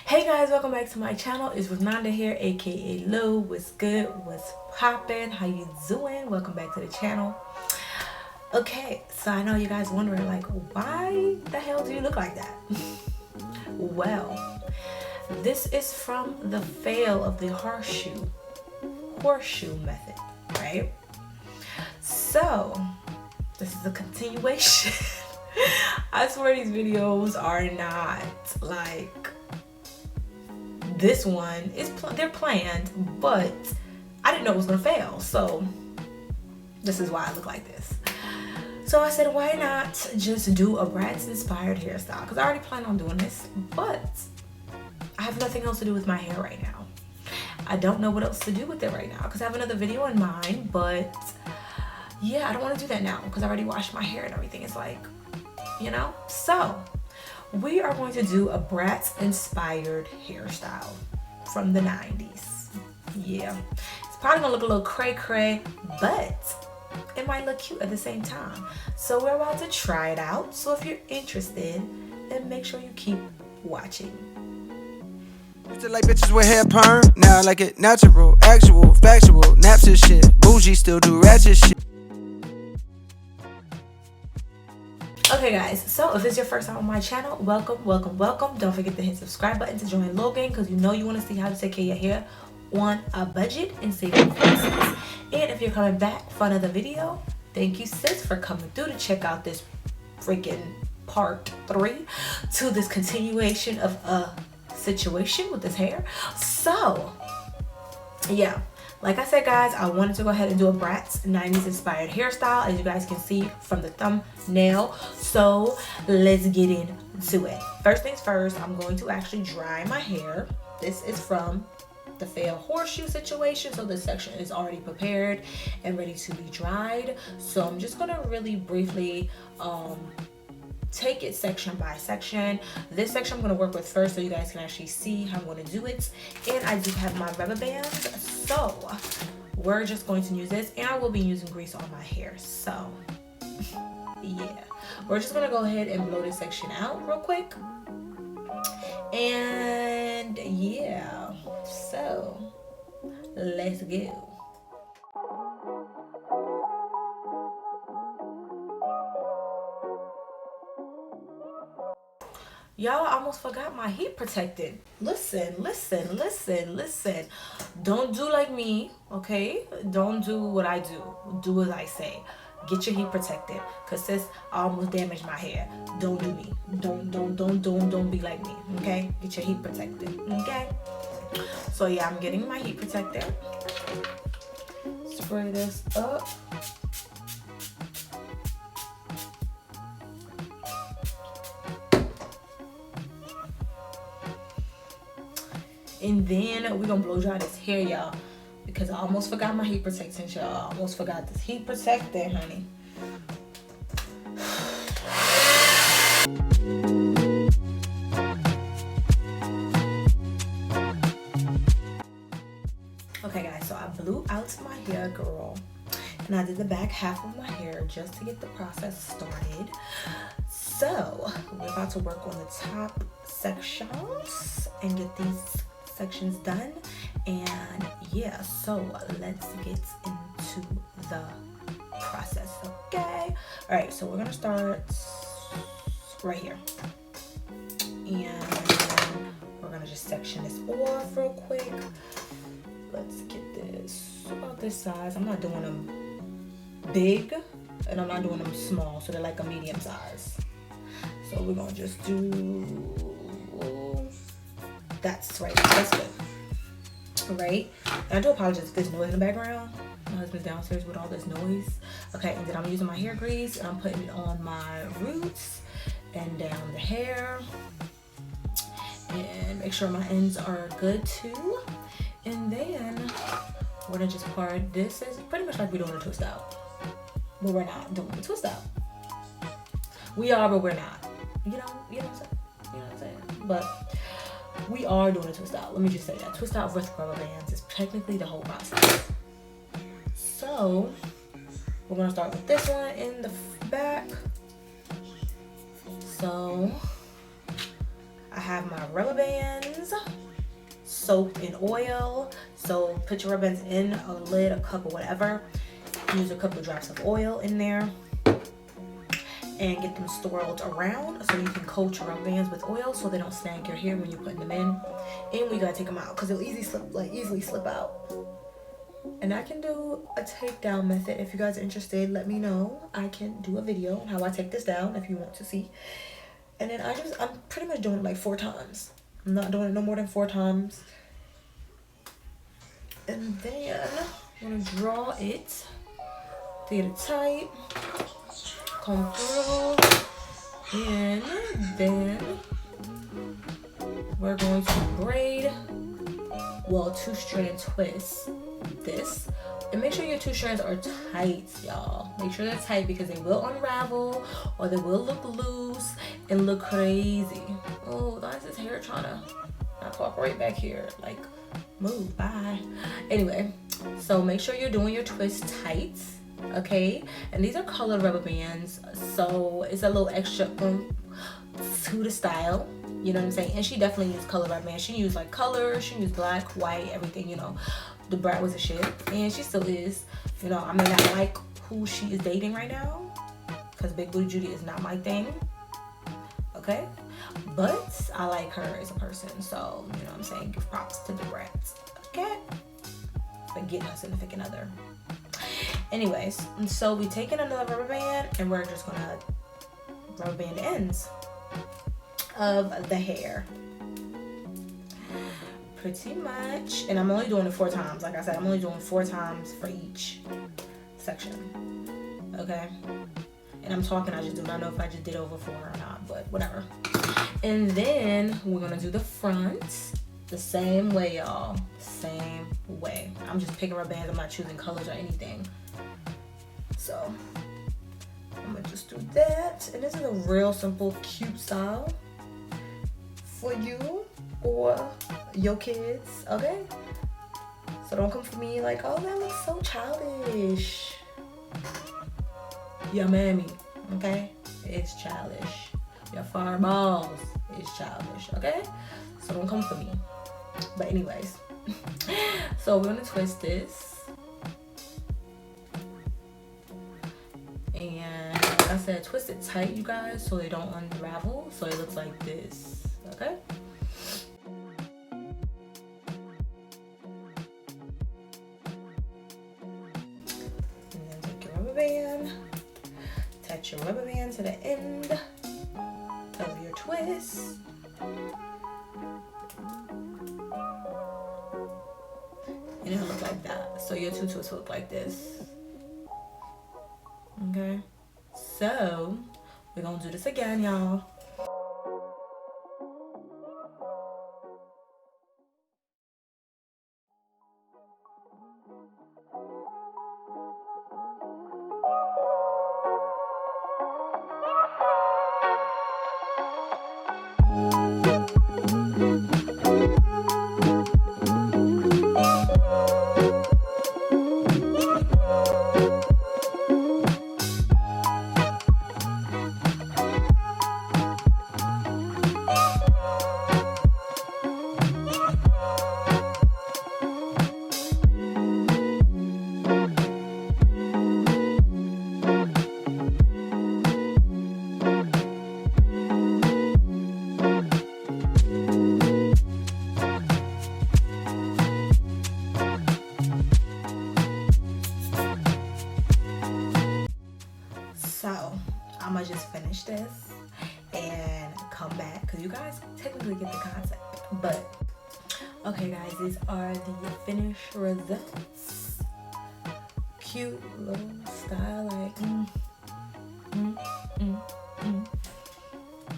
Hey guys, welcome back to my channel. It's RuthNanda here, aka Lou. What's good? What's poppin'? How you doing? Welcome back to the channel. Okay, so I know you guys wondering like, why the hell do you look like that? Well, this is from the fail of the horseshoe method, right? So this is a continuation. I swear these videos are not like this one is they're planned, but I didn't know it was gonna fail, so this is why I look like this. So I said, why not just do a Bratz inspired hairstyle, because I already plan on doing this, but I have nothing else to do with my hair right now. I don't know what else to do with it right now because I have another video in mind, but yeah, I don't want to do that now because I already washed my hair and everything. It's like, you know, so we are going to do a Bratz inspired hairstyle from the 90s. Yeah, it's probably gonna look a little cray-cray, but it might look cute at the same time. So we're about to try it out. So if you're interested, then make sure you keep watching. Used to like bitches with hair perm, now I like it natural, actual, factual, naps and shit, bougie still do ratchet shit. Okay guys, so if this is your first time on my channel, welcome. Don't forget to hit the subscribe button to join Logan because you know you want to see how to take care of your hair on a budget and save your prices. And if you're coming back for another video, thank you sis for coming through to check out this freaking part 3 to this continuation of a situation with this hair. So yeah, like I said guys, I wanted to go ahead and do a Bratz 90s inspired hairstyle, as you guys can see from the thumbnail. So let's get into it. First things first, I'm going to actually dry my hair. This is from the fail horseshoe situation, so this section is already prepared and ready to be dried. So I'm just gonna really briefly take it section by section. This section I'm going to work with first so you guys can actually see how I'm going to do it. And I do have my rubber bands, so we're just going to use this, and I will be using grease on my hair. So yeah, we're just going to go ahead and blow this section out real quick. And yeah, so let's go. Y'all, I almost forgot my heat protectant. Listen. Don't do like me, okay? Don't do what I do. Do as I say. Get your heat protected. Cause sis, I almost damaged my hair. Don't do me. Don't be like me, okay? Get your heat protected, okay? So yeah, I'm getting my heat protector. Spray this up. And then we're gonna blow dry this hair, y'all, because I almost forgot my heat protectant, y'all. I almost forgot this heat protectant, honey. Okay guys, so I blew out my hair, girl, and I did the back half of my hair just to get the process started. So we're about to work on the top sections and get these sections done. And yeah, so let's get into the process, okay? All right, so we're gonna start right here, and we're gonna just section this off real quick. Let's get this about this size. I'm not doing them big and I'm not doing them small, so they're like a medium size. So we're gonna just do, that's right, that's good. All right, and I do apologize if there's noise in the background. My husband's downstairs with all this noise. Okay, and then I'm using my hair grease and I'm putting it on my roots and down the hair, and make sure my ends are good too. And then we're gonna just part. This is pretty much like we're doing a twist out, but we're not doing a twist out. We are, but we're not. You know what I'm saying? But we are doing a twist out. Let me just say that. Twist out with rubber bands is technically the whole process. So we're gonna start with this one in the back. So I have my rubber bands soaked in oil. So put your rubber bands in a lid, a cup, or whatever. Use a couple of drops of oil in there and get them swirled around so you can coat your rubber bands with oil so they don't snag your hair when you're putting them in. And we gotta take them out because they'll easily slip out. And I can do a takedown method. If you guys are interested, let me know. I can do a video on how I take this down if you want to see. And then I'm pretty much doing it like 4 times. I'm not doing it no more than 4 times. And then I'm gonna draw it to get it tight, comb through, and then we're going to braid, well, 2-strand twist this. And make sure your 2 strands are tight, y'all. Make sure they're tight because they will unravel or they will look loose and look crazy. Oh, that's his hair trying to not cooperate back here. Like, move, bye. Anyway, so make sure you're doing your twist tight, okay? And these are colored rubber bands, so it's a little extra to the style. You know what I'm saying? And she definitely used colored rubber bands. She used like color, she used black, white, everything, you know. The Brat was a shit, and she still is. You know, I may not like who she is dating right now, because Big Booty Judy is not my thing, okay? But I like her as a person, so, you know what I'm saying? Give props to the Brat, okay? For getting her significant other. Anyways, so we taking another rubber band, and we're just gonna rubber band the ends of the hair. Pretty much. And I'm only doing it 4 times. Like I said, I'm only doing 4 times for each section. Okay? And I'm talking, I just do not know if I just did over 4 or not, but whatever. And then we're gonna do the front the same way, y'all. Same way. I'm just picking rubber bands. I'm not choosing colors or anything. So I'm gonna just do that. And this is a real simple, cute style for you or your kids, okay? So don't come for me like, oh, that looks so childish. Your mammy, okay? It's childish. Your fireballs is childish, okay? So don't come for me. But anyways, so we're gonna twist this. And like I said, twist it tight, you guys, so they don't unravel. So it looks like this, okay? Band, attach your rubber band to the end of your twist, and it'll look like that. So your 2 twists look like this, okay? So we're gonna do this again, y'all. So I'm gonna just finish this and come back because you guys technically get the concept. But okay, guys, these are the finished results. Cute little style, like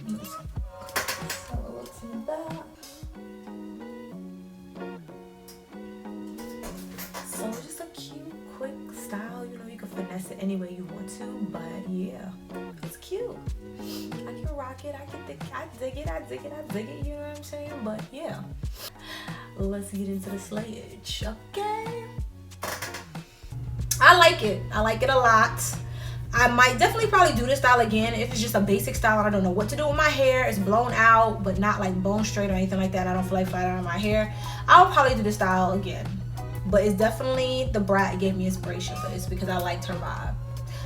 That's how it looks in the back. So just a cute, quick style. You know, you can finesse it any way you want to, but yeah, it's cute. I can rock it. I dig it. You know what I'm saying? But yeah, let's get into the slayage. Okay. I like it. I like it a lot. I might definitely probably do this style again if it's just a basic style and I don't know what to do with my hair. It's blown out, but not like bone straight or anything like that. I don't feel like flat out on my hair. I'll probably do this style again. But it's definitely the Brat gave me inspiration for this because I liked her vibe.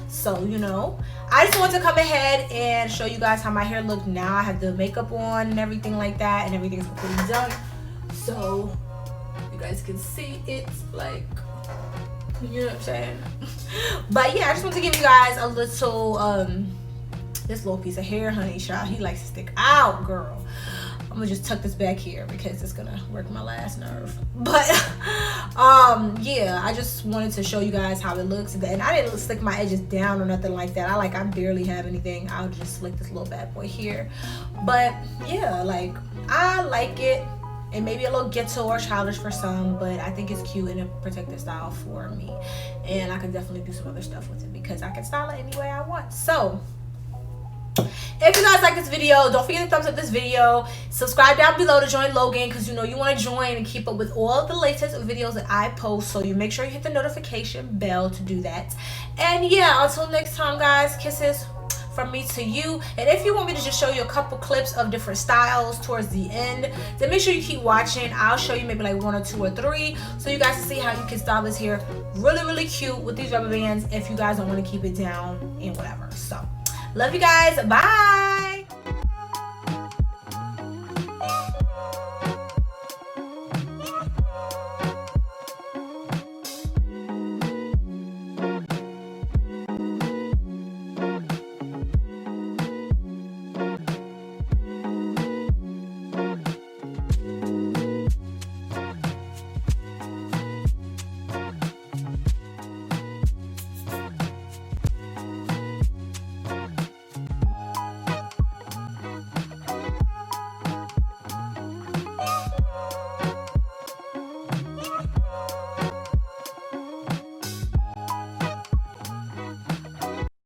So, you know, I just want to come ahead and show you guys how my hair looked now. I have the makeup on and everything like that, and everything's completely done. So, you guys can see it's like, you know what I'm saying? But yeah, I just want to give you guys a little, this little piece of hair, honey, child. He likes to stick out, girl. I'm gonna just tuck this back here because it's gonna work my last nerve. But yeah, I just wanted to show you guys how it looks, and I didn't slick my edges down or nothing like that. I barely have anything. I'll just slick this little bad boy here. But yeah, like, I like it. It may be a little ghetto or childish for some, but I think it's cute and a protective style for me, and I can definitely do some other stuff with it because I can style it any way I want. So if you guys like this video, don't forget to thumbs up this video. Subscribe down below to join Logan because you know you want to join and keep up with all of the latest videos that I post. So you make sure you hit the notification bell to do that. And yeah, until next time, guys, kisses from me to you. And if you want me to just show you a couple clips of different styles towards the end, then make sure you keep watching. I'll show you maybe like 1 or 2 or 3 so you guys can see how you can style this hair really cute with these rubber bands if you guys don't want to keep it down and whatever. So love you guys. Bye.